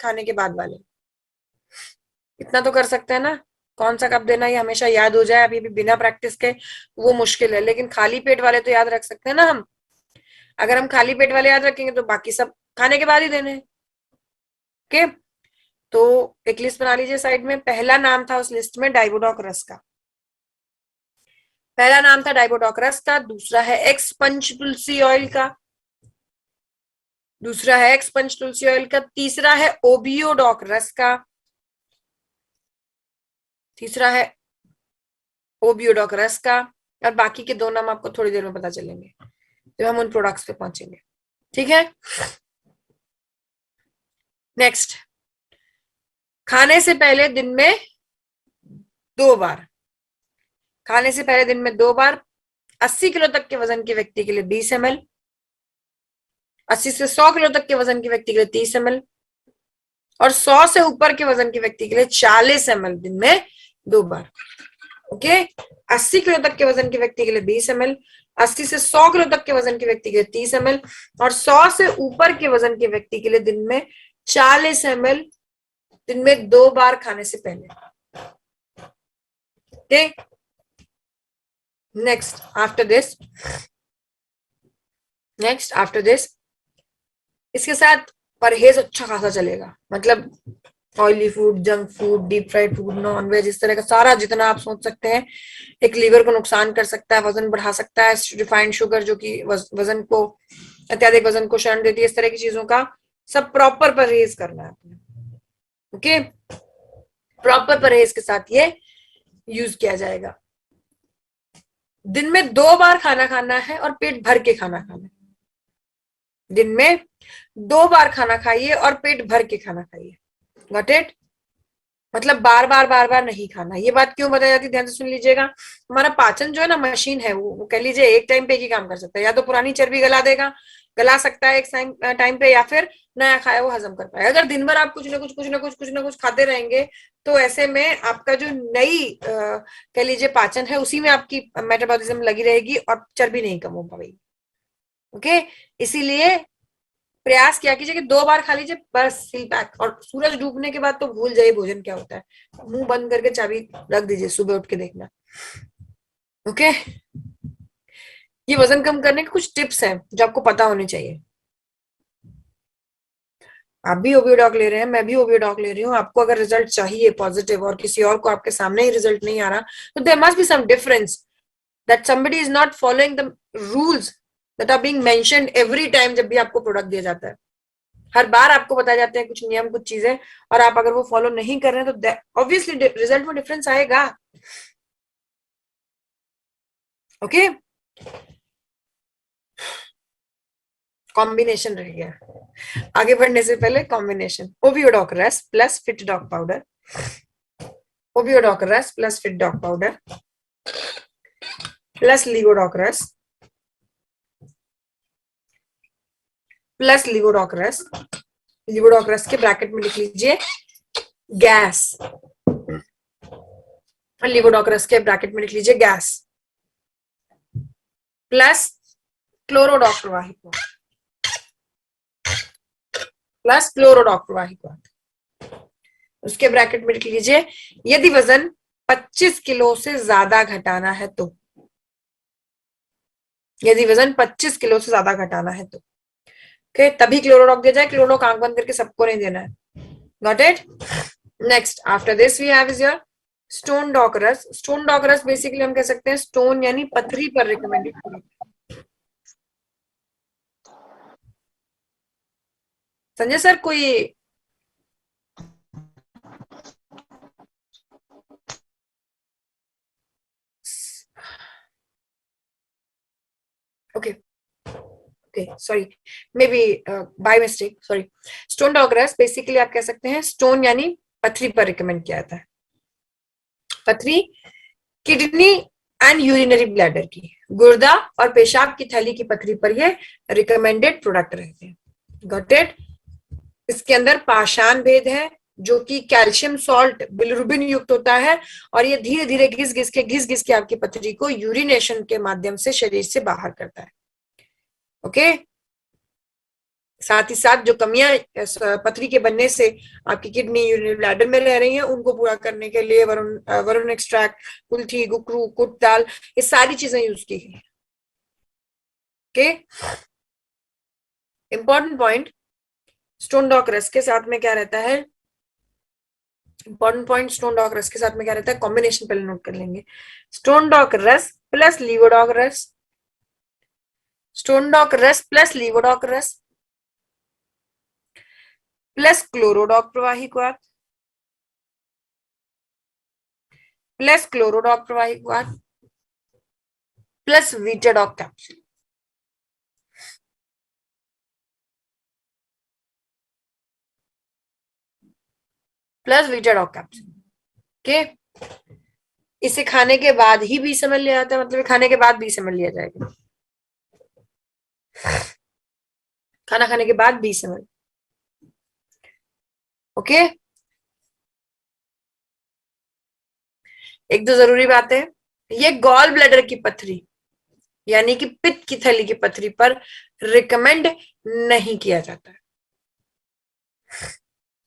खाने के बाद वाले, इतना तो कर सकते हैं ना। कौन सा कप देना ये हमेशा याद हो जाए अभी भी बिना प्रैक्टिस के वो मुश्किल है, लेकिन खाली पेट वाले तो याद रख सकते हैं ना हम। अगर हम खाली पेट वाले याद रखेंगे तो बाकी सब खाने के बाद ही देने हैं। ओके, तो एक लिस्ट बना लीजिए साइड में। पहला नाम था उस लिस्ट में डाइबोडोक रस का, पहला नाम था डाइबोडोक रस का। दूसरा है एक्स पंच तुलसी ऑयल का, दूसरा है एक्स पंच तुलसी ऑयल का। तीसरा है ओबियोडोक रस का, तीसरा है ओबियोडोक रस का। और बाकी के दो नाम आपको थोड़ी देर में पता चलेंगे जब हम उन प्रोडक्ट्स पे पहुंचेंगे। ठीक है, नेक्स्ट, खाने से पहले दिन में 2 बार, खाने से पहले दिन में 2 बार। 80 किलो तक के वजन के व्यक्ति के लिए 20 ml, 80 से 100 किलो तक के वजन के व्यक्ति के लिए 30 ml, और 100 से ऊपर के वजन के व्यक्ति के लिए 40 ml दिन में 2 बार। ओके, 80 किलो तक के वजन के व्यक्ति के लिए 20 ml, 80 से 100 किलो तक के वजन के व्यक्ति के लिए 30 ml, और 100 से ऊपर के वजन के व्यक्ति के लिए दिन में 40 ml दिन में 2 बार खाने से पहले। ओके, नेक्स्ट आफ्टर दिस, इसके साथ परहेज अच्छा खासा चलेगा, मतलब oily food, junk food, deep fried food, non veg, इस तरह का सारा जितना आप सोच सकते हैं एक लीवर को नुकसान कर सकता है, वजन बढ़ा सकता है, रिफाइंड शुगर जो कि वजन को, अत्याधिक वजन को क्षरण देती है, इस तरह की चीजों का सब प्रॉपर परहेज करना है आपने। ओके, प्रॉपर परहेज के साथ ये यूज किया जाएगा। दिन में 2 बार खाना खाना है और पेट भर के खाना खाना है। दिन में 2 बार खाना खाइए और पेट भर के खाना खाइए। Got it? मतलब बार बार नहीं खाना। ये बात क्यों बताई जाती है, ध्यान से सुन लीजिएगा। हमारा पाचन जो है ना, मशीन है, वो कह लीजिए एक टाइम पे ही काम कर सकता है। या तो पुरानी चर्बी गला देगा, गला सकता है एक टाइम पे, या फिर नया खाया वो हजम कर पाएगा। अगर दिन भर आप कुछ ना कुछ खाते रहेंगे तो ऐसे में आपका जो नई कह लीजिए पाचन है, उसी में आपकी मेटाबॉलिज्म लगी रहेगी और चर्बी नहीं कम हो पाएगी। ओके, इसीलिए प्रयास किया कीजिए कि 2 बार खा लीजिए बस, सील पैक। और सूरज डूबने के बाद तो भूल जाइए भोजन क्या होता है, मुंह बंद करके चाबी रख दीजिए, सुबह उठ के देखना। ओके, ये वजन कम करने के कुछ टिप्स हैं जो आपको पता होने चाहिए। आप भी ओबियोडॉक ले रहे हैं, मैं भी ओबियोडॉक ले रही हूँ। आपको अगर रिजल्ट चाहिए पॉजिटिव और किसी और को आपके सामने ही रिजल्ट नहीं आ रहा, तो there must be some difference, that somebody is not following the rules that are being mentioned every time. जब भी आपको प्रोडक्ट दिया जाता है, हर बार आपको बताए जाते हैं कुछ नियम, कुछ चीजें, और आप अगर वो फॉलो नहीं कर रहे हैं तो ऑब्वियसली रिजल्ट में डिफरेंस आएगा। ओके, कॉम्बिनेशन रह गया। आगे बढ़ने से पहले कॉम्बिनेशन, ओवियोडॉक रस प्लस फिटडॉक पाउडर, ओवियोडॉक रस प्लस फिटडॉक पाउडर प्लस लिवोडॉक रस प्लस लिवोडॉक रस। लिवोडॉक रस के ब्रैकेट में लिख लीजिए गैस, लिवोडॉक रस के ब्रैकेट में लिख लीजिए गैस, प्लस क्लोरोडॉक प्रवाहित, प्लस क्लोरोडॉक प्रवाहित। उसके ब्रैकेट में लिख लीजिए यदि वजन 25 किलो से ज्यादा घटाना है तो, यदि वजन 25 किलो से ज्यादा घटाना है तो ओके, तभी क्लोरोडॉक दिया जाए। क्लोरोडॉक आंख बंद करके सबको नहीं देना है। Got it? Next after this we have is your stone dock रस। स्टोन डॉक रस बेसिकली हम कह सकते हैं स्टोन यानी पथरी पर रिकमेंडेड। संजय सर कोई okay okay sorry, maybe by mistake, sorry. Stone डॉग रस बेसिकली आप कह सकते हैं स्टोन यानी पथरी पर रिकमेंड किया जाता है। पथरी, किडनी एंड यूरिनरी ब्लैडर की, गुर्दा और पेशाब की थैली की पथरी पर ये रिकमेंडेड प्रोडक्ट रहते हैं। Got it? इसके अंदर पाषाण भेद है जो कि कैल्शियम सॉल्ट बिलिरुबिन युक्त होता है, और ये धीरे धीरे घिस घिस के आपकी पथरी को यूरिनेशन के माध्यम से शरीर से बाहर करता है। ओके, साथ ही साथ जो कमियां पथरी के बनने से आपकी किडनी यूरिनरी ब्लैडर में रह रही हैं उनको पूरा करने के लिए वरुण एक्सट्रैक्ट, कुल्थी, गुकरू, कुट दाल, ये सारी चीजें यूज की गई। Okay, important point, stone dock रस के साथ में क्या रहता है, इंपॉर्टेंट पॉइंट, स्टोन डॉक रस के साथ में क्या रहता है, कॉम्बिनेशन पहले नोट कर लेंगे। स्टोन डॉक रस प्लस लीवोडॉक रस, स्टोन डॉक रस प्लस लीवोडॉक रस प्लस क्लोरोडॉक प्रवाही क्वाथ प्लस क्लोरोडॉक प्रवाही क्वाथ प्लस वीटाडॉक कैप्सूल। प्लस वीटाडॉक कैप्सूल। ओके, इसे खाने के बाद ही 20 ml लिया जाता है, मतलब खाने के बाद 20 ml लिया जाएगा, खाना खाने के बाद 20 ml। ओके, एक दो जरूरी बात है, ये गॉल ब्लैडर की पथरी यानी कि पित्त की थैली की पथरी पर रिकमेंड नहीं किया जाता है।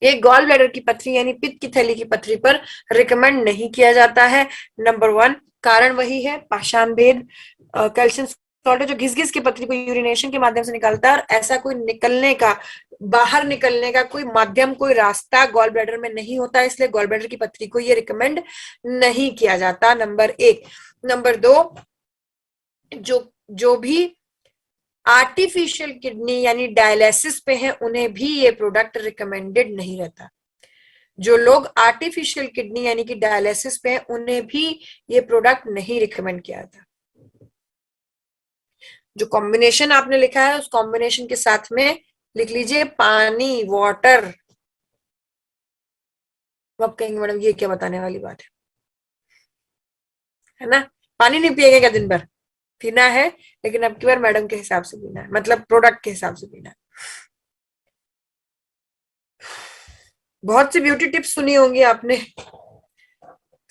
ये गॉल ब्लैडर की पथरी यानी पित्त की थैली की पथरी पर रिकमेंड नहीं किया जाता है। नंबर 1 कारण वही है, पाषाण भेद, कैल्शियम सॉल्ट जो घिस घिस की पथरी को यूरिनेशन के माध्यम से निकालता है, और ऐसा कोई निकलने का, बाहर निकलने का कोई माध्यम, कोई रास्ता गॉल ब्लैडर में नहीं होता, इसलिए गॉल ब्लैडर की पथरी को ये रिकमेंड नहीं किया जाता, नंबर 1। नंबर 2, जो जो भी आर्टिफिशियल किडनी यानी डायलिसिस पे है उन्हें भी ये प्रोडक्ट रिकमेंडेड नहीं रहता। जो लोग आर्टिफिशियल किडनी यानी कि डायलिसिस पे है उन्हें भी ये प्रोडक्ट नहीं रिकमेंड किया था। जो कॉम्बिनेशन आपने लिखा है उस कॉम्बिनेशन के साथ में लिख लीजिए पानी, वाटर। आप कहेंगे मैडम ये क्या बताने वाली बात है ना, पानी नहीं पिएगा क्या दिन भर? पीना है, लेकिन अब की बार मैडम के हिसाब से पीना है, मतलब प्रोडक्ट के हिसाब से पीना है। बहुत सी ब्यूटी टिप्स सुनी होंगी आपने।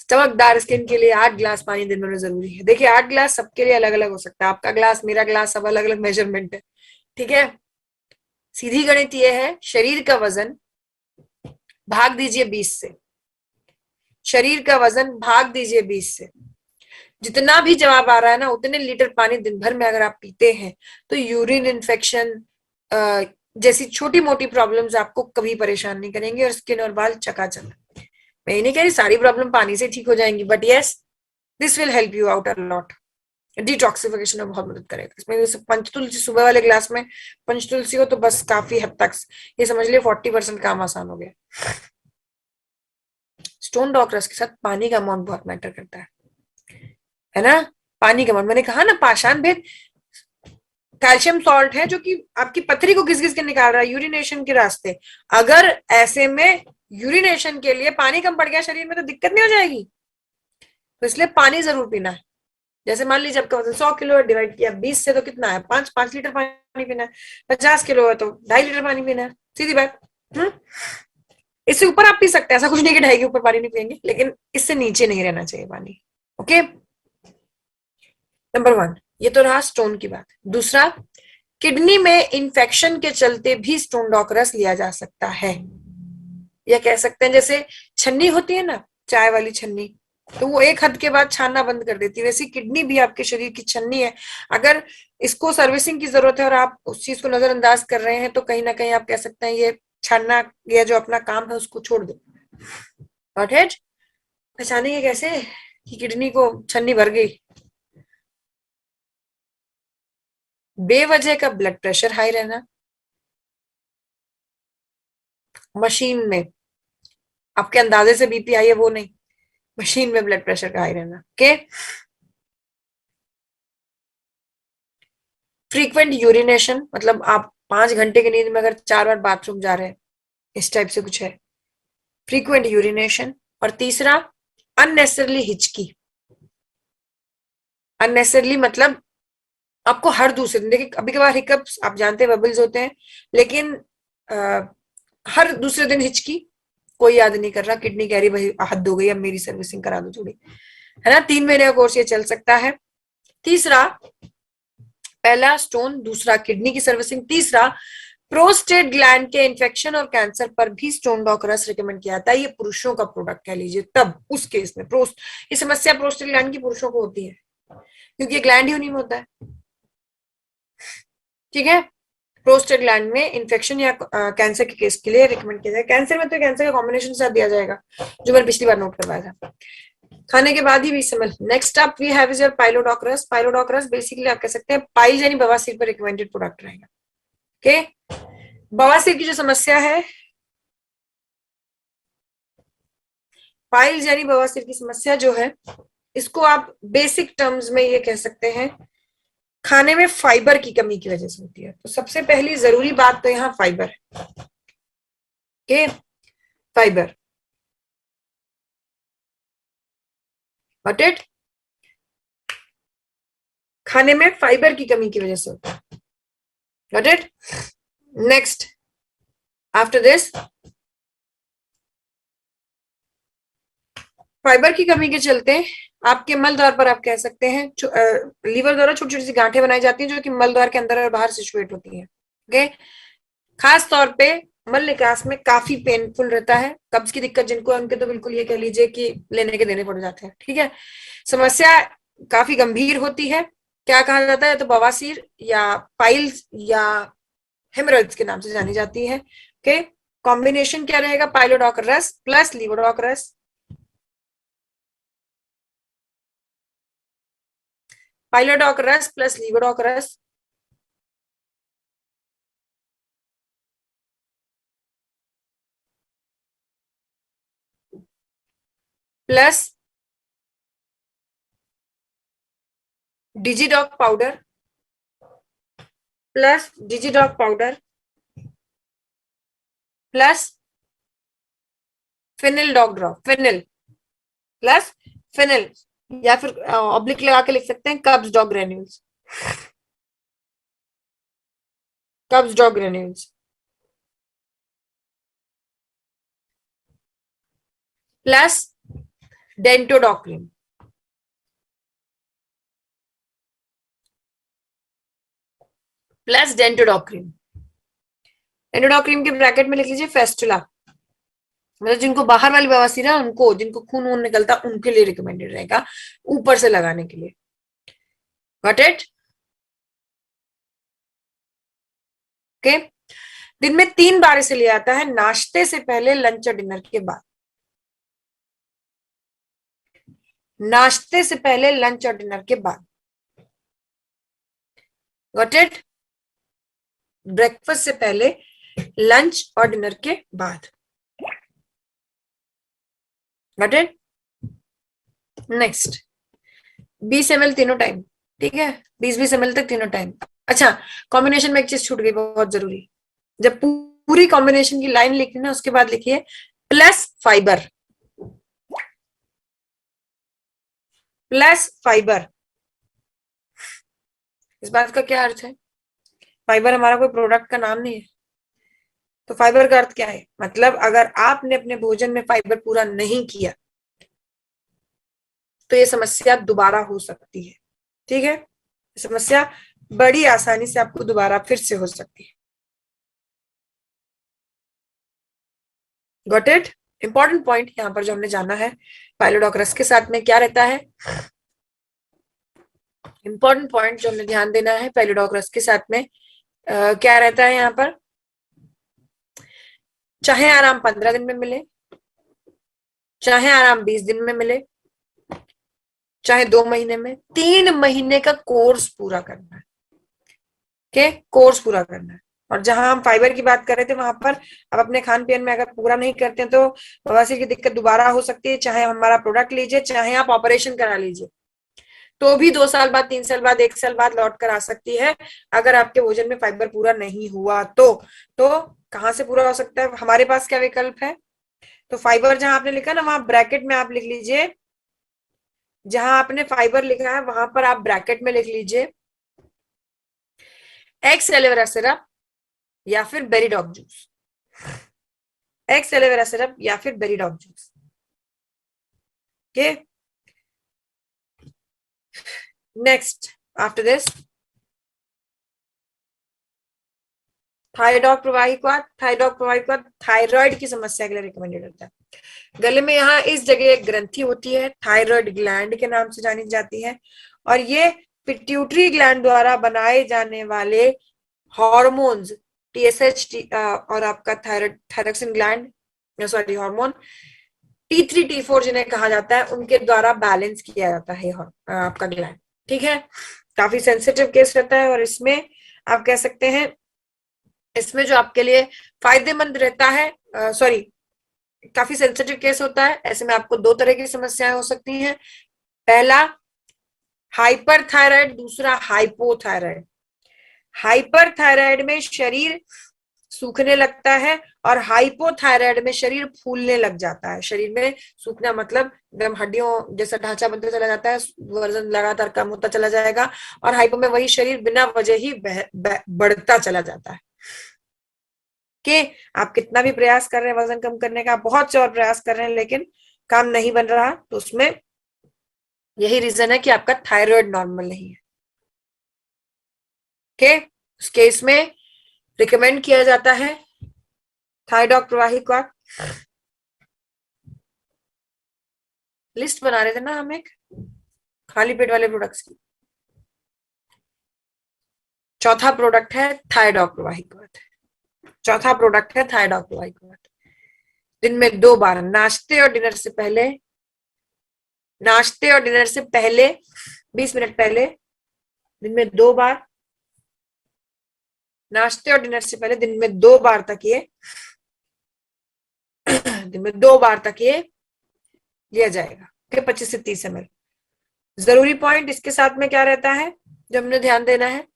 चमकदार स्किन के लिए 8 ग्लास पानी दिन में जरूरी है। देखिए 8 ग्लास सबके लिए अलग अलग हो सकता है, आपका ग्लास, मेरा ग्लास, सब अलग अलग मेजरमेंट है, ठीक है। सीधी गणित ये है, शरीर का वजन भाग दीजिए 20 से, शरीर का वजन भाग दीजिए 20 से, जितना भी जवाब आ रहा है ना उतने लीटर पानी दिन भर में अगर आप पीते हैं तो यूरिन इन्फेक्शन जैसी छोटी मोटी प्रॉब्लम्स आपको कभी परेशान नहीं करेंगे, और स्किन और बाल चकाचक। मैं ये नहीं कह रही सारी प्रॉब्लम पानी से ठीक हो जाएंगी, but yes this will help you out a lot. Detoxification में बहुत मदद करेगा। इसमें जैसे पंचतुलसी सुबह वाले ग्लास में पंचतुलसी हो तो बस काफी हद तक ये समझ लिया 40% काम आसान हो गया। स्टोन डॉक रस के साथ पानी का अमाउंट बहुत मैटर करता है ना, पानी का अमाउंट, मैंने कहा ना पाषाण भेद कैल्शियम सॉल्ट है जो कि आपकी पथरी को घिस घिस के निकाल रहा है यूरिनेशन के रास्ते। अगर ऐसे में यूरिनेशन के लिए पानी कम पड़ गया शरीर में तो दिक्कत नहीं हो जाएगी, तो इसलिए पानी जरूर पीना है। जैसे मान लीजिए आपका वजन 100 किलो है, डिवाइड किया 20 से तो कितना है, 5 लीटर पानी पीना है। 50 किलो है तो 2.5 लीटर पानी पीना है, सीधी बात। इससे ऊपर आप पी सकते हैं, ऐसा कुछ नहीं कि 2.5 के ऊपर पानी नहीं पियेंगे, लेकिन इससे नीचे नहीं रहना चाहिए पानी। ओके, नंबर 1 ये तो रहा स्टोन की बात। दूसरा, किडनी में इंफेक्शन के चलते भी स्टोन डॉक रस लिया जा सकता है, या कह सकते हैं जैसे छन्नी होती है ना, चाय वाली छन्नी, तो वो एक हद के बाद छानना बंद कर देती है, वैसे किडनी भी आपके शरीर की छन्नी है। अगर इसको सर्विसिंग की जरूरत है और आप उस चीज को नजरअंदाज कर रहे हैं तो कहीं ना कहीं आप कह सकते हैं ये छानना या जो अपना काम है उसको छोड़ दो। Got it? पहचानेंगे कैसे कि किडनी को छन्नी भर गई? बेवजह का ब्लड प्रेशर हाई रहना, मशीन में आपके अंदाजे से बीपी आई है वो नहीं, मशीन में ब्लड प्रेशर का हाई रहना। ओके, फ्रीक्वेंट यूरिनेशन, मतलब आप 5 घंटे की नींद में अगर 4 बार बाथरूम जा रहे हैं, इस टाइप से कुछ है, फ्रीक्वेंट यूरिनेशन। और तीसरा, अननेसेसरली हिचकी। अननेसेसरली मतलब आपको हर दूसरे दिन, देखिए कभी कभार हिकअप्स आप जानते हैं बबल्स होते हैं, लेकिन आ, हर दूसरे दिन हिचकी कोई याद नहीं कर रहा, किडनी कह रही भाई हद हो गई अब मेरी सर्विसिंग करा दो थोड़ी, है ना। 3 महीने का कोर्स ये चल सकता है। तीसरा, पहला स्टोन, दूसरा किडनी की सर्विसिंग, तीसरा प्रोस्टेट ग्लैंड के इन्फेक्शन और कैंसर पर भी स्टोन डॉक रस रिकमेंड किया जाता है। ये पुरुषों का प्रोडक्ट कह लीजिए, तब उस केस में ये समस्या प्रोस्टेट ग्लैंड की पुरुषों को होती है, क्योंकि ये ग्लैंड ही उन्हीं में होता है। ठीक है, प्रोस्टेट ग्लैंड में इन्फेक्शन या कैंसर के केस के लिए रिकमेंड किया जाए। कैंसर में तो कैंसर का कॉम्बिनेशन साथ दिया जाएगा, जो मैंने पिछली बार नोट करवाया था। खाने के बाद ही भी समझ। Next up we have is your पाइलोडोक्रस। पाइलोडोक्रस बेसिकली आप कह सकते हैं पाइल यानी बवासीर पर रिकमेंडेड प्रोडक्ट रहेगा। ओके, बवासीर की जो समस्या है, पाइल्स यानी बवासीर की समस्या जो है, इसको आप बेसिक टर्म्स में ये कह सकते हैं खाने में फाइबर की कमी की वजह से होती है। तो सबसे पहली जरूरी बात तो यहाँ फाइबर है। Okay, fibre, got it. खाने में फाइबर की कमी की वजह से होता है, got it. Next after this, fibre की कमी के चलते आपके मल द्वार पर आप कह सकते हैं लीवर द्वारा छोटी छोटी सी गांठें बनाई जाती हैं, जो कि मल द्वार के अंदर और बाहर सिचुएट होती हैं। ओके, खास तौर पे मल निकास में काफी पेनफुल रहता है। कब्ज की दिक्कत जिनको है उनके तो बिल्कुल ये कह लीजिए कि लेने के देने पड़ जाते हैं। ठीक है, समस्या काफी गंभीर होती है। क्या कहा जाता है, तो बवासीर या पाइल्स या हेमोरॉइड्स के नाम से जानी जाती है। ओके, कॉम्बिनेशन क्या रहेगा, पाइलोडोक्रस प्लस लीवोडोक्रस। पाइलोडोक्रस प्लस लीवोडोक्रस प्लस डिजीडॉक पाउडर प्लस डिजीडॉक पाउडर प्लस फिनिल डॉग ड्रॉप, फिनिल प्लस फिनिल, या फिर ऑब्लिक लगा के लिख सकते हैं कब्ज डॉग ग्रेन्यूल्स, कब्ज डॉग ग्रेन्यूल्स प्लस डेंटोडॉक्रिन, प्लस डेंटोडॉक्रिन। डेंटोडॉक्रिन के ब्रैकेट में लिख लीजिए फेस्टुला, मतलब जिनको बाहर वाली बवासीर है उनको, जिनको खून वून निकलता उनके लिए रिकमेंडेड रहेगा ऊपर से लगाने के लिए। Got it. ओके, दिन में 3 बार इसे लिया जाता है, नाश्ते से पहले, लंच और डिनर के बाद। नाश्ते से पहले, लंच और डिनर के बाद, गॉट इट। ब्रेकफास्ट से पहले, लंच और डिनर के बाद, गॉट इट। नेक्स्ट 20 ml तीनों टाइम। ठीक है, 20-20 ml तक तीनों टाइम। अच्छा, कॉम्बिनेशन में एक चीज छूट गई बहुत जरूरी, जब पूरी कॉम्बिनेशन की लाइन लिखी ना उसके बाद लिखिए प्लस फाइबर, प्लस फाइबर। इस बात का क्या अर्थ है, फाइबर हमारा कोई प्रोडक्ट का नाम नहीं है। तो फाइबर का अर्थ क्या है, मतलब अगर आपने अपने भोजन में फाइबर पूरा नहीं किया तो ये समस्या दोबारा हो सकती है। ठीक है, समस्या बड़ी आसानी से आपको दोबारा फिर से हो सकती है। Got it. इंपॉर्टेंट पॉइंट यहाँ पर जो हमने जाना है, पाइलोडोक्रस के साथ में क्या रहता है, इंपॉर्टेंट पॉइंट जो हमने ध्यान देना है पाइलोडोक्रस के साथ में क्या रहता है यहाँ पर, चाहे आराम 15 दिन में मिले, चाहे आराम 20 दिन में मिले, चाहे 2 महीने में, 3 महीने का कोर्स पूरा करना है। के कोर्स पूरा करना है। और जहां हम फाइबर की बात कर रहे थे वहां पर अब अपने खान पीन में अगर पूरा नहीं करते हैं तो बवासीर की दिक्कत दोबारा हो सकती है, चाहे हमारा प्रोडक्ट लीजिए चाहे आप ऑपरेशन करा लीजिए, तो भी 2 साल बाद, 3 साल बाद, 1 साल बाद लौट कर आ सकती है अगर आपके भोजन में फाइबर पूरा नहीं हुआ तो कहाँ से पूरा हो सकता है, हमारे पास क्या विकल्प है, तो फाइबर जहां आपने लिखा ना वहां ब्रैकेट में आप लिख लीजिए, जहां आपने फाइबर लिखा है वहां पर आप ब्रैकेट में लिख लीजिए एक्स एलोवेरा सिरप या फिर बेरीडॉग जूस, एक्स एलोवेरा सिरप या फिर बेरीडॉग juice. Okay, next after this thyroid thyroid की समस्या के लिए रिकमेंडेड होता है। गले में यहाँ इस जगह एक ग्रंथि होती है, थायराइड ग्लैंड के नाम से जानी जाती है, और ये पिट्यूटरी ग्लैंड द्वारा बनाए जाने वाले हॉर्मोन्स TSH और आपका thyroxine gland, sorry hormone T3 T4 जिन्हें कहा जाता है, उनके द्वारा बैलेंस किया जाता है आपका ग्लैंड। ठीक है, काफी सेंसिटिव केस रहता है, और इसमें आप कह सकते हैं इसमें जो आपके लिए फायदेमंद रहता है, सॉरी काफी सेंसिटिव केस होता है। ऐसे में आपको दो तरह की समस्याएं हो सकती हैं। पहला हाइपर थायराइड, दूसरा हाइपोथायराइड। हाइपर थायराइड में शरीर सूखने लगता है, और हाइपोथायराइड में शरीर फूलने लग जाता है। शरीर में सूखना मतलब एकदम हड्डियों जैसा ढांचा बनता चला जाता है, वजन लगातार कम होता चला जाएगा, और हाइपो में वही शरीर बिना वजह ही बढ़ता चला जाता है। कि आप कितना भी प्रयास कर रहे हैं वजन कम करने का, बहुत से और प्रयास कर रहे हैं, लेकिन काम नहीं बन रहा, तो उसमें यही रीजन है कि आपका थायराइड नॉर्मल नहीं है। ओके, उस केस में रिकमेंड किया जाता है थायडॉक प्रवाही का। लिस्ट बना रहे थे ना हम एक खाली पेट वाले प्रोडक्ट्स की। चौथा प्रोडक्ट है थायडॉक प्रवाही का। चौथा प्रोडक्ट है थायडॉक प्रवाही का। दिन में 2 बार, नाश्ते और डिनर से पहले, नाश्ते और डिनर से पहले 20 मिनट पहले, दिन में 2 बार, नाश्ते और डिनर से पहले दिन में 2 बार तक ये दिन में 2 बार तक ये लिया जाएगा। okay, 25 से 30 ml। जरूरी पॉइंट इसके साथ में क्या रहता है जो हमने ध्यान देना है,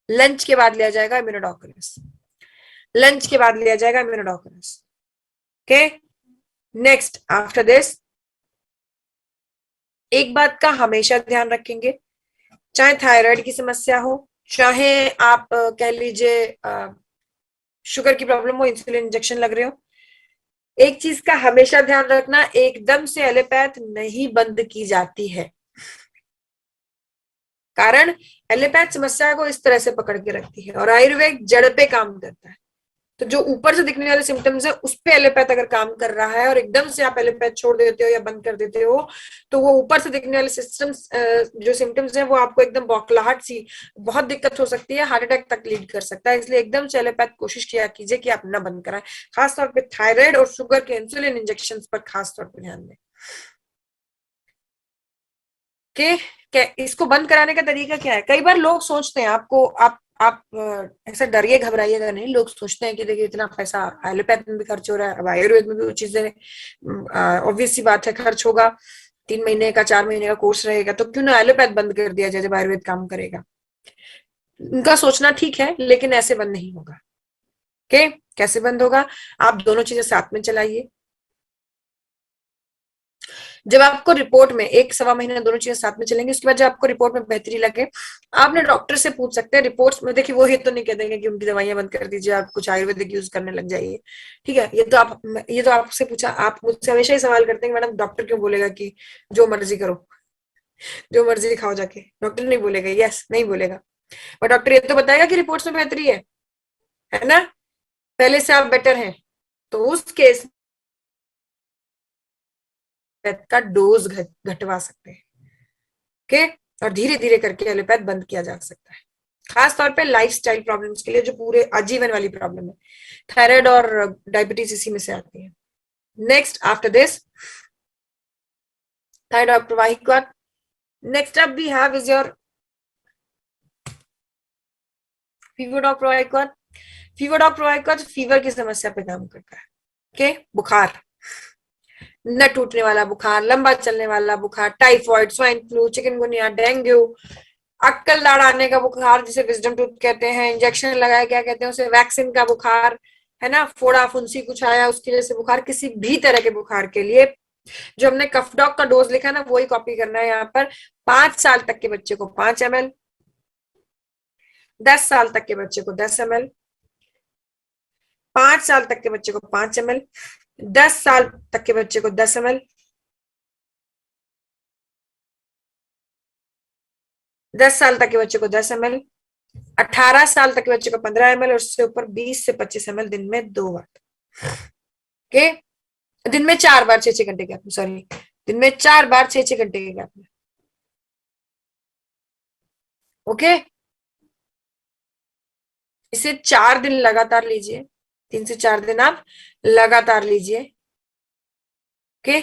लंच के बाद लिया जाएगा इम्यूनोडॉक्यूमेंट्स। लंच के बाद लिया जाएगा इम्यूनोडॉक्यूमेंट्स। ओके, नेक्स्ट आफ्टर दिस एक बात का हमेशा ध्यान रखेंगे, चाहे थायराइड की समस्या हो, चाहे आप कह लीजिए शुगर की प्रॉब्लम हो, इंसुलिन इंजेक्शन लग रहे हो, एक चीज का हमेशा ध्यान रखना, एकदम से एलोपैथ नहीं बंद की जाती है। कारण एलोपैथ समस्या को इस तरह से पकड़ के रखती है, और आयुर्वेद जड़ पे काम करता है। तो जो ऊपर से दिखने वाले सिम्टम्स है उस पे एलोपैथ अगर काम कर रहा है, और एकदम से आप एलोपैथ छोड़ देते हो या बंद कर देते हो, तो वो ऊपर से दिखने वाले सिस्टम्स जो सिम्टम्स है वो आपको एकदम बौखलाहट सी, बहुत दिक्कत हो सकती है, हार्ट अटैक तक लीड कर सकता है। इसलिए एकदम से एलोपैथ कोशिश किया कीजिए कि आप ना बंद कराएं। खासतौर पर थायराइड और शुगर के इंसुलिन इंजेक्शन पर खासतौर पर ध्यान दें। कि इसको बंद कराने का तरीका क्या है। कई बार लोग सोचते हैं, आपको आप ऐसा डरिए घबराइएगा नहीं, लोग सोचते हैं कि देखिए इतना पैसा एलोपैथ में भी खर्च हो रहा है, अब आयुर्वेद में भी वो चीजें, ऑब्वियस सी बात है खर्च होगा। 3 महीने का 4 महीने का कोर्स रहेगा, तो क्यों ना एलोपैथ बंद कर दिया जाए जब आयुर्वेद काम करेगा। उनका सोचना ठीक है, लेकिन ऐसे बंद नहीं होगा। ओके, कैसे बंद होगा, आप दोनों चीजें साथ में चलाइए। जब आपको रिपोर्ट में 1-1.25 महीना दोनों चीजें साथ में चलेंगी, उसके बाद जब आपको रिपोर्ट में बेहतरी लगे, आपने डॉक्टर से पूछ सकते हैं रिपोर्ट्स में। देखिए वो ये तो नहीं कह देंगे कि उनकी दवाइयां बंद कर दीजिए, आप कुछ आयुर्वेदिक यूज करने लग जाइए। ठीक है, ये तो आपसे पूछा, आप मुझसे हमेशा ही सवाल करते हैं मैडम डॉक्टर क्यों बोलेगा कि जो मर्जी करो, जो मर्जी खाओ जाके, डॉक्टर नहीं बोलेगा, यस नहीं बोलेगा, पर डॉक्टर ये तो बताएगा कि रिपोर्ट्स में बेहतरी है ना, पहले से आप बेटर हैं, तो उस केस का डोज घटवा सकते हैं। ओके, और धीरे धीरे करके एलोपैथ बंद किया जा सकता है, खास तौर पे लाइफस्टाइल प्रॉब्लम्स के लिए, जो पूरे आजीवन वाली प्रॉब्लम है। थायराइड और डायबिटीज इसी में से आती है। नेक्स्ट आफ्टर दिस थायराइड प्रवाहिक, next up we have is your fever doc प्रवाहिक। फीवर डॉग प्रवाहिक फीवर की समस्या पे काम करता है। ओके, बुखार, न टूटने वाला बुखार, लंबा चलने वाला बुखार, typhoid, swine flu, chikungunya, dengue, अक्कल दाढ़ आने का बुखार जिसे विजडम टूथ कहते हैं, इंजेक्शन लगाया क्या कहते हैं उसे, वैक्सीन का बुखार, है ना, फोड़ा फुंसी कुछ आया उसकी वजह से बुखार, किसी भी तरह के बुखार के लिए जो हमने कफ डॉग का डोज लिखा ना वही कॉपी करना है यहाँ पर। 5 साल तक के बच्चे को 5 ml, 10 साल तक के बच्चे को 10 ml, 5 साल तक के बच्चे को 5 ml, 10 साल तक के बच्चे को 10 ml, 10 साल तक के बच्चे को 10 ml, 18 साल तक के बच्चे को 15 ml और उससे ऊपर 20 से 25 ml दिन में 2 बार। ओके, दिन में 4 बार 6-6 घंटे गैप में, सॉरी, दिन में 4 बार 6-6 घंटे के गैप में। ओके, इसे 4 दिन लगातार लीजिए, 3 से 4 दिन आप लगातार लीजिए। ओके,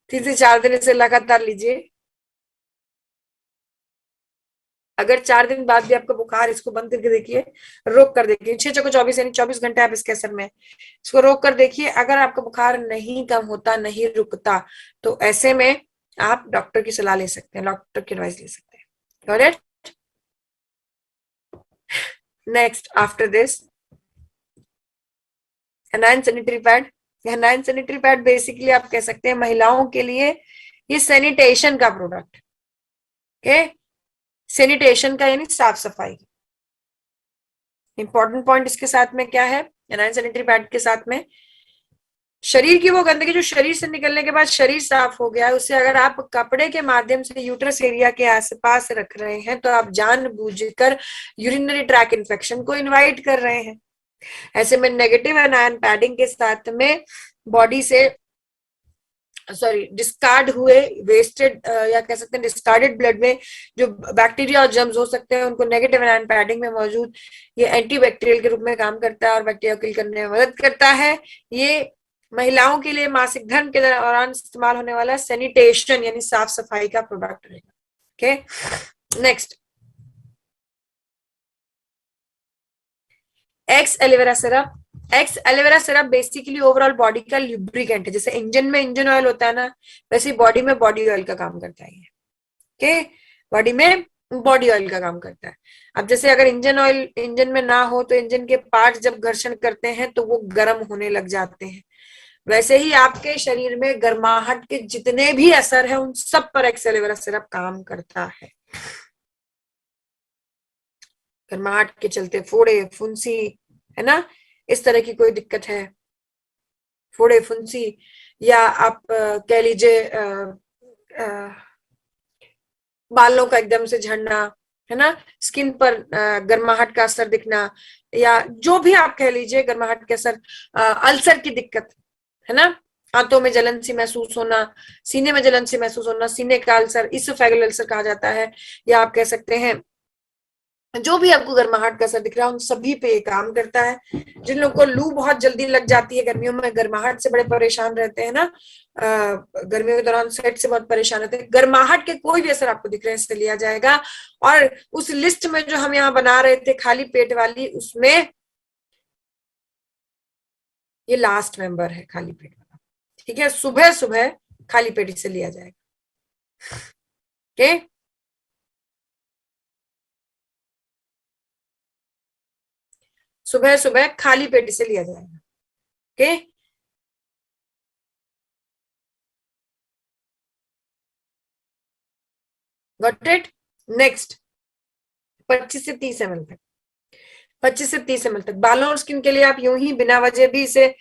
3 से 4 दिन इसे लगातार लीजिए। अगर 4 दिन बाद भी आपका बुखार, इसको बंद करके देखिए, रोक कर देखिए, 6-6 को 24 यानी 24 घंटे आप इसके असर में, इसको रोक कर देखिए। अगर आपका बुखार नहीं कम होता, नहीं रुकता, तो ऐसे में आप डॉक्टर की सलाह ले सकते हैं, डॉक्टर की एडवाइस ले सकते हैं। Got it? Next after this, A9 sanitary pad. A9 sanitary pad basically आप कह सकते हैं महिलाओं के लिए ये सैनिटेशन का प्रोडक्ट। ओके, सैनिटेशन का यानी साफ सफाई। इंपॉर्टेंट पॉइंट इसके साथ में क्या है, एनाइन सैनिटरी पैड के साथ में, शरीर की वो गंदगी जो शरीर से निकलने के बाद शरीर साफ हो गया है, उसे अगर आप कपड़े के माध्यम से यूट्रस एरिया के आसपास रख रहे हैं, तो आप जानबूझकर यूरिनरी ट्रैक इन्फेक्शन को इनवाइट कर रहे हैं। ऐसे में नेगेटिव एनायन पैडिंग के साथ में बॉडी से, सॉरी, डिस्कार्ड हुए, वेस्टेड या कह सकते हैं डिस्कार्डेड ब्लड में जो बैक्टीरिया और जर्म्स हो सकते हैं, उनको नेगेटिव एनायन पैडिंग में मौजूद ये एंटीबैक्टीरियल के रूप में काम करता है और बैक्टीरिया किल करने में मदद करता है। ये महिलाओं के लिए मासिक धर्म के दौरान इस्तेमाल होने वाला सैनिटेशन यानी साफ सफाई का प्रोडक्ट रहेगा। Okay, next, x aloe vera syrup. X aloe vera syrup basically overall body का ल्यूब्रिकेंट है। जैसे इंजन में इंजन ऑयल होता है ना, वैसे बॉडी में बॉडी ऑयल का काम करता है। ओके, बॉडी में बॉडी ऑयल का काम करता है। अब जैसे अगर इंजन ऑयल इंजन में ना हो, तो इंजन के पार्ट जब घर्षण करते हैं तो वो गर्म होने लग जाते हैं। वैसे ही आपके शरीर में गर्माहट के जितने भी असर है, उन सब पर एक्स एलोवेरा सिरप काम करता है। गर्माहट के चलते फोड़े, फुंसी, है ना, इस तरह की कोई दिक्कत है, फोड़े, फुंसी, या आप कह लीजिए बालों का एकदम से झड़ना, है ना, स्किन पर गर्माहट का असर दिखना, या जो भी आप कह लीजिए गर्माहट के असर, अल्सर की दिक्कत, है ना, हाथों में जलन सी महसूस होना, सीने में जलन सी महसूस होना, सीने का अल्सर इसोफेगल अल्सर कहा जाता है, या आप कह सकते हैं जो भी आपको गर्माहट का असर दिख रहा है, उन सभी पे ये काम करता है। जिन लोगों को लू बहुत जल्दी लग जाती है, गर्मियों में गर्माहट से बड़े परेशान रहते हैं ना, गर्मियों के दौरान स्वेट से बहुत परेशान रहते हैं, गर्माहट के कोई भी असर आपको दिख रहे हैं, इससे लिया जाएगा। और उस लिस्ट में जो हम यहाँ बना रहे थे खाली पेट वाली, उसमें ये लास्ट मेंबर है खाली पेट वाला। ठीक है, सुबह सुबह खाली पेट से लिया जाएगा। ओके, सुबह सुबह खाली पेट से लिया जाएगा। Okay, got it? नेक्स्ट, 25 से 30 ml तक, 25 से 30 ml तक बालों और स्किन के लिए आप यूं ही बिना वजह भी इसे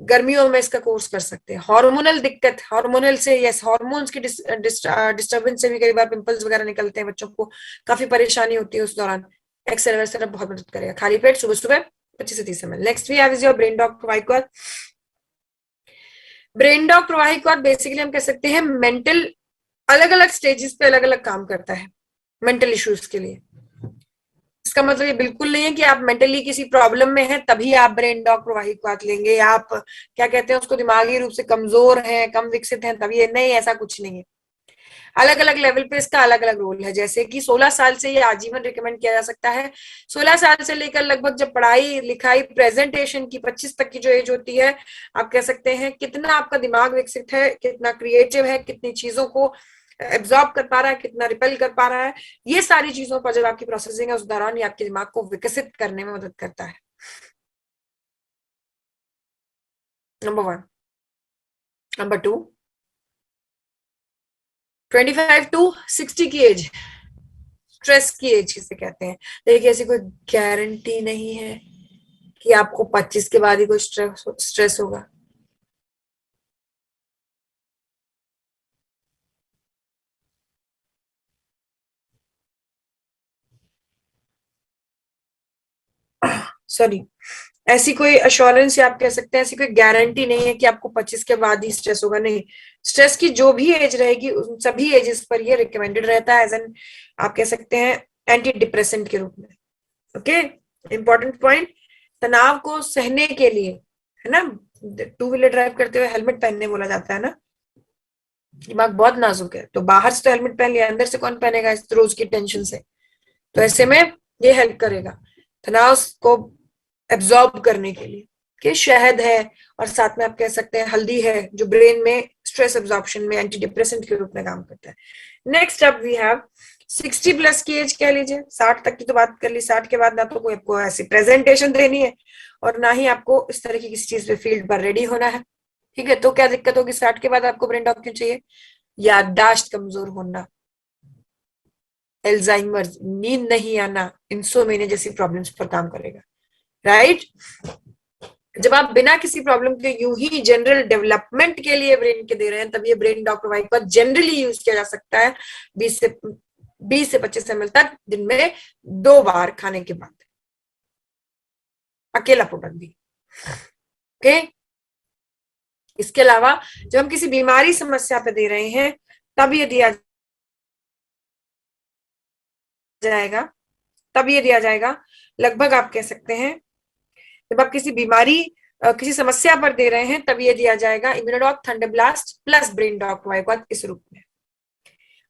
गर्मियों में इसका कोर्स कर सकते हैं। हार्मोनल दिक्कत, हार्मोनल से, यस, हार्मोन्स की डिस्टर्बेंस से भी कई बार पिंपल्स वगैरह निकलते हैं, बच्चों को काफी परेशानी होती है उस दौरान, एक्सेलर सिरप बहुत मदद करेगा। खाली पेट सुबह सुबह 25 से 30 ml। Next we have is your brain doc प्रोवाइक्वार। ब्रेन डॉग प्रोवाइक्वार बेसिकली हम कह सकते हैं मेंटल, अलग अलग स्टेजेस पे अलग अलग काम करता है मेंटल इश्यूज के लिए। इसका मतलब ये बिल्कुल नहीं है कि आप मेंटली किसी प्रॉब्लम में हैं तभी आप ब्रेन डॉग प्रोवाइक्वार लेंगे, या आप क्या कहते हैं उसको, दिमागी रूप से कमजोर हैं, कम विकसित हैं तभी, ये नहीं, ऐसा कुछ नहीं है। अलग अलग लेवल पे इसका अलग अलग रोल है। जैसे कि 16 साल से ये आजीवन रिकमेंड किया जा सकता है। 16 साल से लेकर लगभग जब पढ़ाई लिखाई प्रेजेंटेशन की 25 तक की जो एज होती है, आप कह सकते हैं कितना आपका दिमाग विकसित है, कितना क्रिएटिव है, कितनी चीजों को एब्जॉर्ब कर पा रहा है, कितना रिपेल कर पा रहा है, ये सारी चीजों पर जब आपकी प्रोसेसिंग है, उस दौरान ये आपके दिमाग को विकसित करने में मदद करता है। Number one. Number two, 25 to 60 की एज, स्ट्रेस की एज किसे कहते हैं। देखिए, ऐसी कोई गारंटी नहीं है कि आपको 25 के बाद ही कोई स्ट्रेस होगा। सॉरी, ऐसी कोई अश्योरेंस या आप कह सकते हैं ऐसी कोई गारंटी नहीं है कि आपको 25 के बाद ही स्ट्रेस होगा, नहीं। स्ट्रेस की जो भी एज रहेगी उन सभी एजेस पर ये रिकमेंडेड रहता है एज एन, आप कह सकते हैं, एंटी डिप्रेसेंट के रूप में। ओके, इंपॉर्टेंट पॉइंट, तनाव को सहने के लिए, है ना, टू व्हीलर ड्राइव करते हुए हेलमेट पहनने बोला जाता है ना, दिमाग बहुत नाजुक है, तो बाहर से तो हेलमेट पहन लिया, अंदर से कौन पहनेगा इस रोज की टेंशन से। तो ऐसे में ये हेल्प करेगा तनाव को एब्जॉर्ब करने के लिए, कि शहद है और साथ में आप कह सकते हैं हल्दी है, जो ब्रेन में स्ट्रेस एब्जॉर्प्शन में एंटी डिप्रेसेंट के रूप में काम करता है। नेक्स्ट अप वी हैव 60+ की एज, कह लीजिए 60 तक की तो बात कर ली, 60 के बाद ना तो कोई आपको ऐसी प्रेजेंटेशन देनी है और ना ही आपको इस तरह की किसी चीज पे फील्ड पर रेडी होना है, ठीक है। तो क्या दिक्कत होगी 60 के बाद आपको ब्रेन डॉक क्यों चाहिए? याददाश्त कमजोर होना, एल्जाइमर, नींद नहीं आना, इंसोमेनिया जैसी प्रॉब्लम्स पर काम करेगा, राइट। जब आप बिना किसी प्रॉब्लम के यूं ही जनरल डेवलपमेंट के लिए ब्रेन के दे रहे हैं, तब ये ब्रेन डॉक प्रोवाइड का जनरली यूज किया जा सकता है 20 से 25 ml तक दिन में 2 बार खाने के बाद, अकेला प्रोडक्ट भी। ओके, इसके अलावा जब हम किसी बीमारी समस्या पे दे रहे हैं तब ये दिया जाएगा, तब ये दिया जाएगा लगभग आप कह सकते हैं, जब आप किसी बीमारी किसी समस्या पर दे रहे हैं तब ये दिया जाएगा इम्यूनोडॉक थंडरब्लास्ट प्लस ब्रेन डॉक वाइकोट इस रूप में।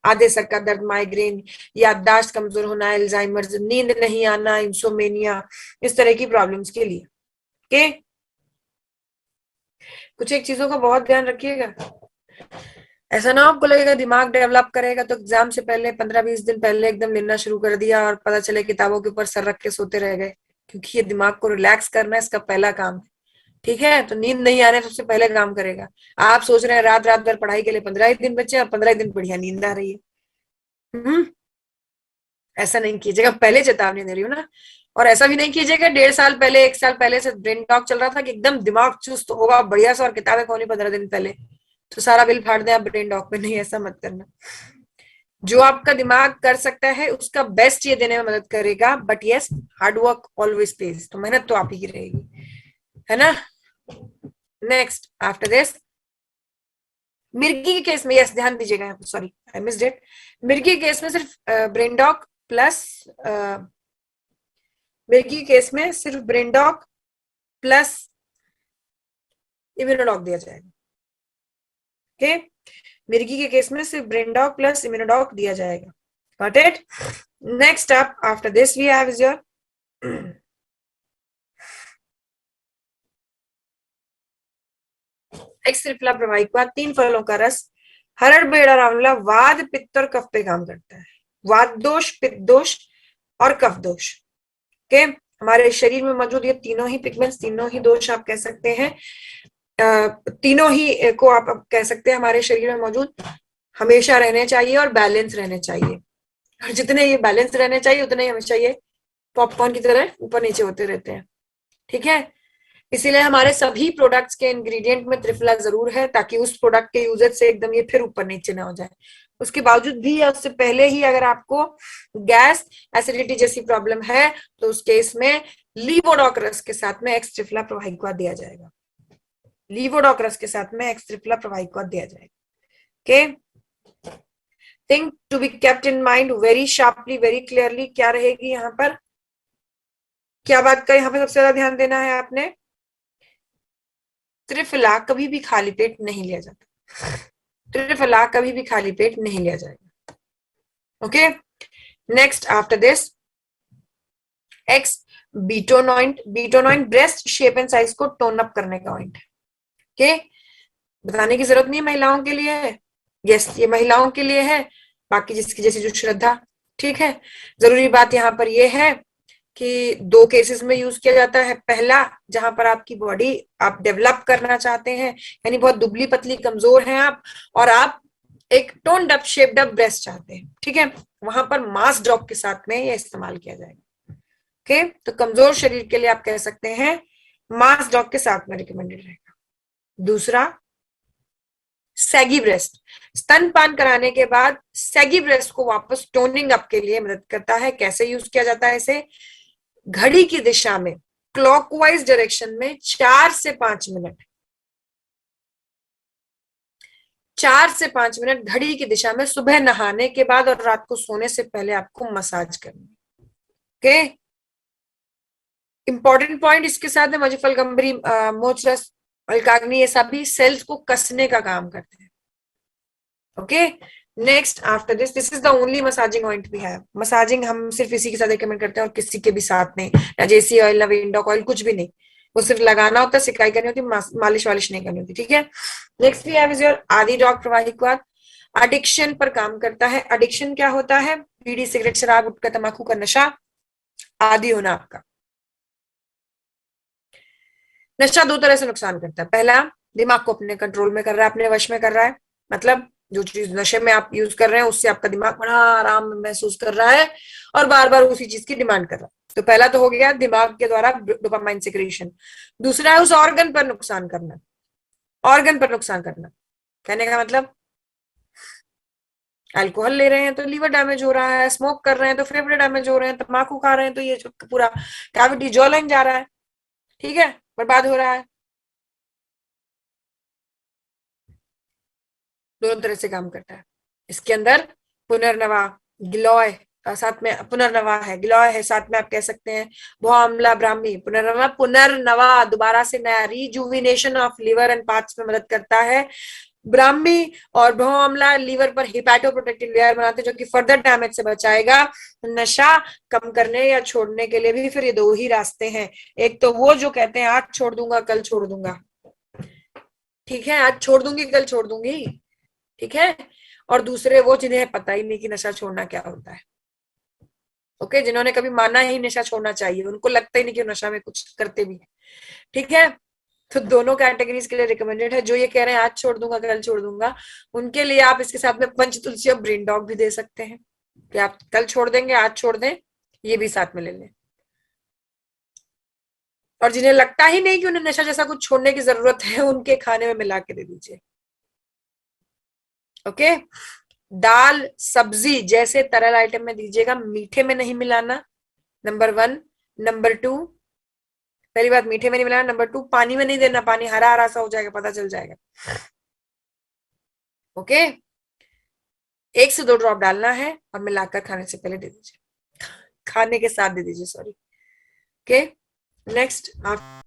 आधे सर का दर्द, माइग्रेन, याददाश्त कमजोर होना, एल्जाइमर, नींद नहीं आना, इंसोमेनिया, इस तरह की प्रॉब्लम्स के लिए। ओके, कुछ एक चीजों का बहुत ध्यान रखिएगा, ऐसा ना आपको लगेगा दिमाग डेवलप करेगा तो एग्जाम से पहले 15-20 दिन पहले एकदम लेना शुरू कर दिया और पता चले किताबों के ऊपर सर रख के सोते रह गए, क्योंकि ये दिमाग को रिलैक्स करना इसका पहला काम है, ठीक है। तो नींद नहीं आने सबसे पहले काम करेगा। आप सोच रहे हैं रात रात भर पढ़ाई के लिए 15 ही दिन बचे और 15 ही दिन बढ़िया नींद आ रही है, ऐसा नहीं कीजिएगा, पहले चेतावनी दे रही हूँ ना। और ऐसा भी नहीं कीजिएगा 1.5 साल पहले 1 साल पहले से ब्रेन टॉक चल रहा था कि एकदम दिमाग चुस्त होगा बढ़िया सा और किताबें खोली 15 दिन पहले तो सारा बिल फाड़ दे आप ब्रेन डॉक में, नहीं ऐसा मत करना। जो आपका दिमाग कर सकता है उसका बेस्ट ये देने में मदद करेगा, but yes, hard work always page, तो मेहनत तो आप ही की रहेगी, है ना। नेक्स्ट आफ्टर दिस, मिर्गी के केस में, यस ध्यान दीजिएगा, सॉरी आई मिस्ड इट, मिर्गी के केस में सिर्फ ब्रेन डॉक प्लस, मिर्गी के केस में सिर्फ ब्रेन डॉक प्लस इम्यूनोडॉक दिया जाएगा। ओके, मिर्गी के केस में सिर्फ ब्रेन डॉक प्लस इम्यूनोडॉक दिया जाएगा, got it. Next up after this we have is your एक्स त्रिफला प्रवाहिका, 3 फलों का रस, हरड़ बेड़ा आंवला, वाद पित्त और कफ पे काम करता है, वात दोष, पित्त दोष और कफ दोष। ओके, हमारे शरीर में मौजूद ये तीनों ही पिगमेंट्स, तीनों ही दोष आप कह सकते हैं, तीनों ही को आप कह सकते हैं हमारे शरीर में मौजूद हमेशा रहने चाहिए और बैलेंस रहने चाहिए, और जितने ये बैलेंस रहने चाहिए उतने ही हमेशा ये पॉपकॉर्न की तरह ऊपर नीचे होते रहते हैं, ठीक है। इसीलिए हमारे सभी प्रोडक्ट्स के इंग्रेडिएंट में त्रिफला जरूर है, ताकि उस प्रोडक्ट के यूजेज से एकदम ये फिर ऊपर नीचे ना हो जाए। उसके बावजूद भी या उससे पहले ही अगर आपको गैस एसिडिटी जैसी प्रॉब्लम है तो उस केस में लीवोडॉक रस के साथ में एक्स त्रिफला प्रवाहिका दिया जाएगा, लीवोडॉक रस के साथ में एक्स त्रिफला प्रवाहिका दिया जाएगा। Okay, thing to be kept in mind very sharply, very clearly, क्या रहेगी यहाँ पर, क्या बात का यहाँ पे सबसे ज्यादा ध्यान देना है आपने, त्रिफला कभी भी खाली पेट नहीं लिया जाता, त्रिफला कभी भी खाली पेट नहीं लिया जाएगा। ओके, नेक्स्ट आफ्टर दिस एक्स बीटोनॉइंट, बीटोनॉइंट ब्रेस्ट शेप एंड साइज को टोन अप करने का ऑइंट है। ओके, बताने की जरूरत नहीं है महिलाओं के लिए है, यस ये महिलाओं के लिए है, बाकी जिसकी जैसी जो श्रद्धा, ठीक है। जरूरी बात यहाँ पर यह है कि 2 केसेस में यूज किया जाता है, पहला जहां पर आपकी बॉडी आप डेवलप करना चाहते हैं, यानी बहुत दुबली पतली कमजोर हैं आप और आप एक toned up shaped up breast चाहते हैं, ठीक है, वहां पर मास डॉग के साथ में ये इस्तेमाल किया जाएगा। ओके, तो कमजोर शरीर के लिए आप कह सकते हैं मास डॉग के साथ में रिकमेंडेड रहेगा। दूसरा, सैगी ब्रेस्ट, स्तनपान कराने के बाद सैगी ब्रेस्ट को वापस टोनिंग अप के लिए मदद करता है। कैसे यूज किया जाता है इसे, घड़ी की दिशा में क्लॉकवाइज डायरेक्शन में 4 से 5 मिनट, 4 से 5 मिनट घड़ी की दिशा में सुबह नहाने के बाद और रात को सोने से पहले आपको मसाज करनी है। ओके, इंपॉर्टेंट पॉइंट इसके साथ है, मजिफलगंबरी, मोचरस, अल्काग्नि, ये सभी सेल्स को कसने का काम करते हैं। Okay, next after this is the only massaging ointment we have. Massaging हम सिर्फ इसी के साथ रिकमेंड करते हैं और किसी के भी साथ नहीं, ना जेसी ऑयल ना विंडोक ऑयल, कुछ भी नहीं। वो सिर्फ लगाना होता है, सिकाई करनी होती, मालिश वालिश नहीं करनी होती। ठीक है, next we have is your आदि ड्रग प्रवाहिकवाद। एडिक्शन पर काम करता है। एडिक्शन क्या होता है? बीड़ी, सिगरेट, शराब, गुटखा, तंबाकू का नशा, आदि होना आपका। नशा दो तरह से नुकसान करता है। पहला, दिमाग को अपने कंट्रोल में कर रहा है, अपने वश में कर रहा है। मतलब जो चीज नशे में आप यूज कर रहे हैं उससे आपका दिमाग बड़ा आराम महसूस कर रहा है और बार बार उसी चीज की डिमांड कर रहा है। तो पहला तो हो गया दिमाग के द्वारा डोपामाइन सिक्रीशन। दूसरा है उस ऑर्गन पर नुकसान करना। ऑर्गन पर नुकसान करना कहने का मतलब, अल्कोहल ले रहे हैं तो लीवर डैमेज हो रहा है, स्मोक कर रहे हैं तो फेफड़े डैमेज हो रहे हैं, तंबाकू खा रहे हैं तो ये जो पूरा कैविटी जॉ लाइन जा रहा है, ठीक है, बर्बाद हो रहा है। दोनों तरह से काम करता है। इसके अंदर पुनर्नवा, गिलॉय, साथ में पुनर्नवा है, गिलॉय है, साथ में आप कह सकते हैं भौअम्ला, ब्राह्मी। पुनर्नवा, पुनर्नवा दोबारा से नया, rejuvenation of liver and parts में मदद करता है। ब्राह्मी और भौअम्ला लीवर पर हिपैटो प्रोटेक्टिव लेयर बनाते हैं जो कि फर्दर डैमेज से बचाएगा। नशा कम करने या छोड़ने के लिए भी फिर ये दो ही रास्ते हैं। एक तो वो जो कहते हैं आज छोड़ दूंगा कल छोड़ दूंगा, ठीक है, आज छोड़ दूंगी कल छोड़ दूंगी, ठीक है, और दूसरे वो जिन्हें पता ही नहीं कि नशा छोड़ना क्या होता है। ओके, जिन्होंने कभी माना ही नशा छोड़ना चाहिए, उनको लगता ही नहीं कि नशा में कुछ करते भी है। ठीक है, तो दोनों कैटेगरीज के लिए रिकमेंडेड है। जो ये कह रहे हैं आज छोड़ दूंगा कल छोड़ दूंगा, उनके लिए आप इसके साथ में पंच तुलसी और ब्रेन डॉग भी दे सकते हैं कि आप कल छोड़ देंगे आज छोड़ दें, ये भी साथ में ले लें। और जिन्हें लगता ही नहीं कि उन्हें नशा जैसा कुछ छोड़ने की जरूरत है, उनके खाने में मिला के दे दीजिए। ओके, दाल सब्जी जैसे तरल आइटम में दीजिएगा, मीठे में नहीं मिलाना, नंबर 1। नंबर 2, पहली बात मीठे में नहीं मिलाना। नंबर 2, पानी में नहीं देना, पानी हरा हरा सा हो जाएगा, पता चल जाएगा। ओके, 1 से 2 ड्रॉप डालना है और मिलाकर खाने से पहले दे दीजिए, खाने के साथ दे दीजिए, सॉरी। ओके, नेक्स्ट आप